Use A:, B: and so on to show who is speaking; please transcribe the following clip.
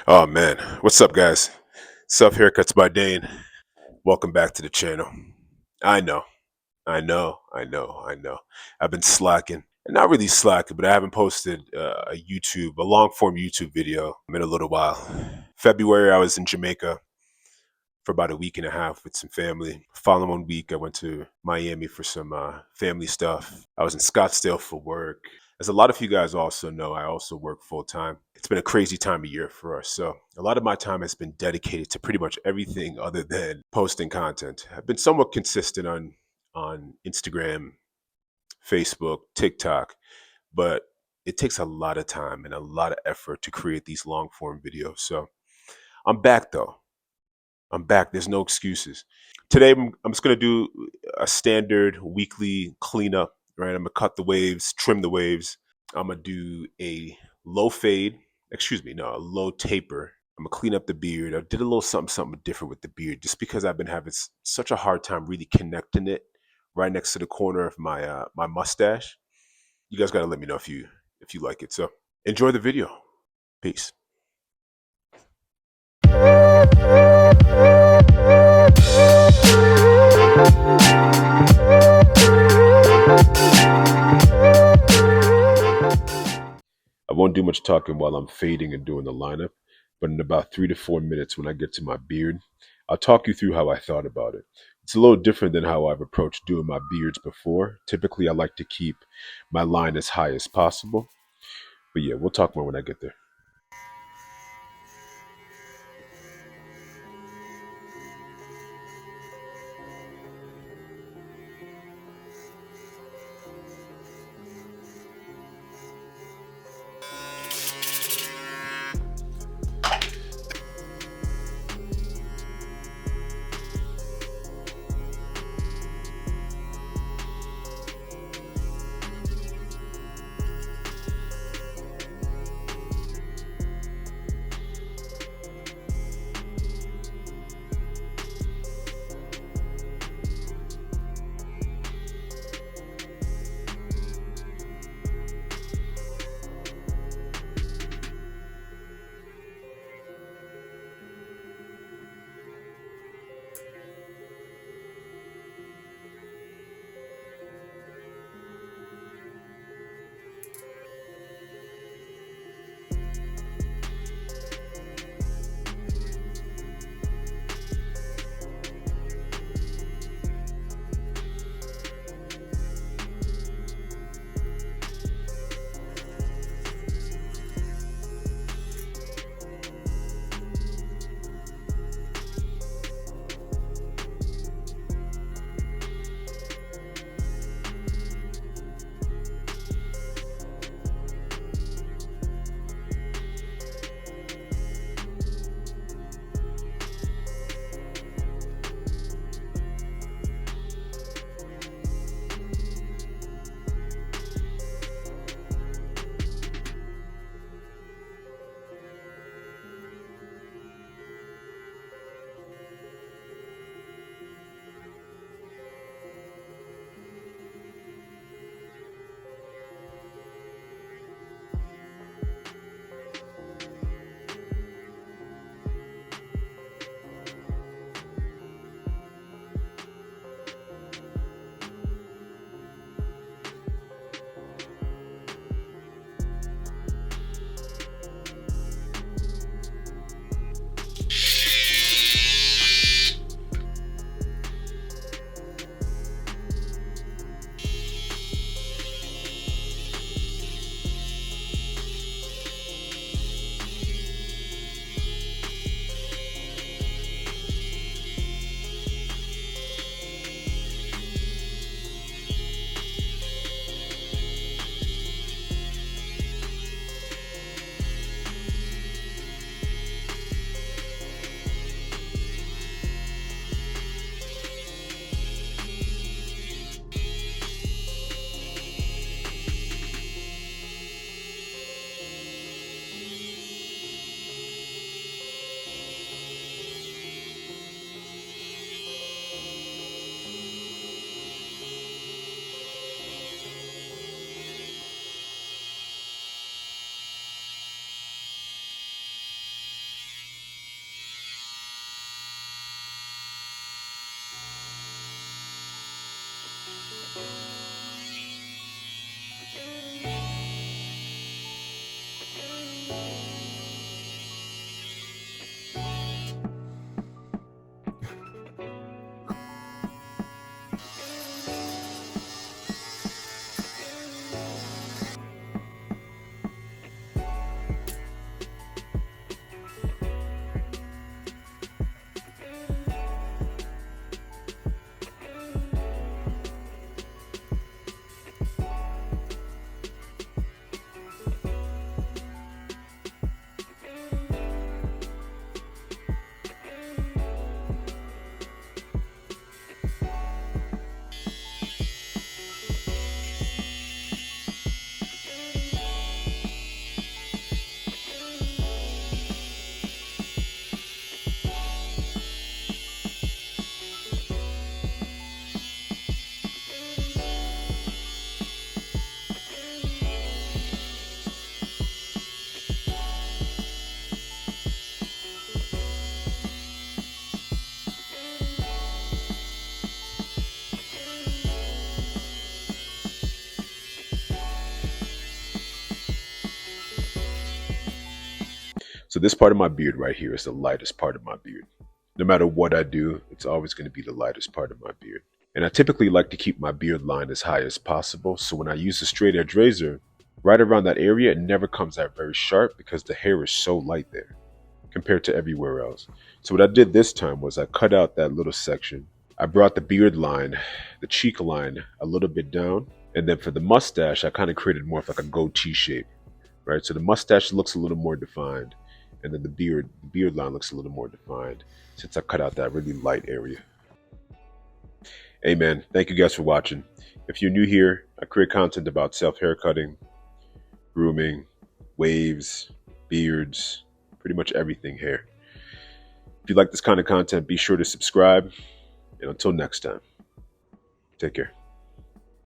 A: Oh man, what's up, guys? Self haircuts by Dane. Welcome back to the channel. I know, I know. I've been slacking, and not really slacking, but I haven't posted a long form YouTube video in a little while. February, I was in Jamaica for about a week and a half with some family. Following week, I went to Miami for some family stuff. I was in Scottsdale for work. As a lot of you guys also know, I also work full time. It's been a crazy time of year for us. So a lot of my time has been dedicated to pretty much everything other than posting content. I've been somewhat consistent on Instagram, Facebook, TikTok, but it takes a lot of time and a lot of effort to create these long form videos. So I'm back though. I'm back. There's no excuses. Today, I'm just going to do a standard weekly cleanup, right? I'm going to cut the waves, trim the waves. I'm going to do a low fade, excuse me, no, a low taper. I'm going to clean up the beard. I did a little something different with the beard just because I've been having such a hard time really connecting it right next to the corner of my mustache. You guys got to let me know if you like it. So enjoy the video. Peace. I won't do much talking while I'm fading and doing the lineup, but in about 3 to 4 minutes when I get to my beard, I'll talk you through how I thought about it. It's a little different than how I've approached doing my beards before. Typically, I like to keep my line as high as possible, but yeah, we'll talk more when I get there. So this part of my beard right here is the lightest part of my beard. No matter what I do, it's always going to be the lightest part of my beard. And I typically like to keep my beard line as high as possible, so when I use a straight edge razor, right around that area, it never comes out very sharp because the hair is so light there compared to everywhere else. So what I did this time was I cut out that little section. I brought the beard line, the cheek line, a little bit down. And then for the mustache, I kind of created more of like a goatee shape, right? So the mustache looks a little more defined. And then the beard line looks a little more defined since I cut out that really light area. Hey man, thank you guys for watching. If you're new here, I create content about self-haircutting, grooming, waves, beards, pretty much everything hair. If you like this kind of content, be sure to subscribe. And until next time, take care.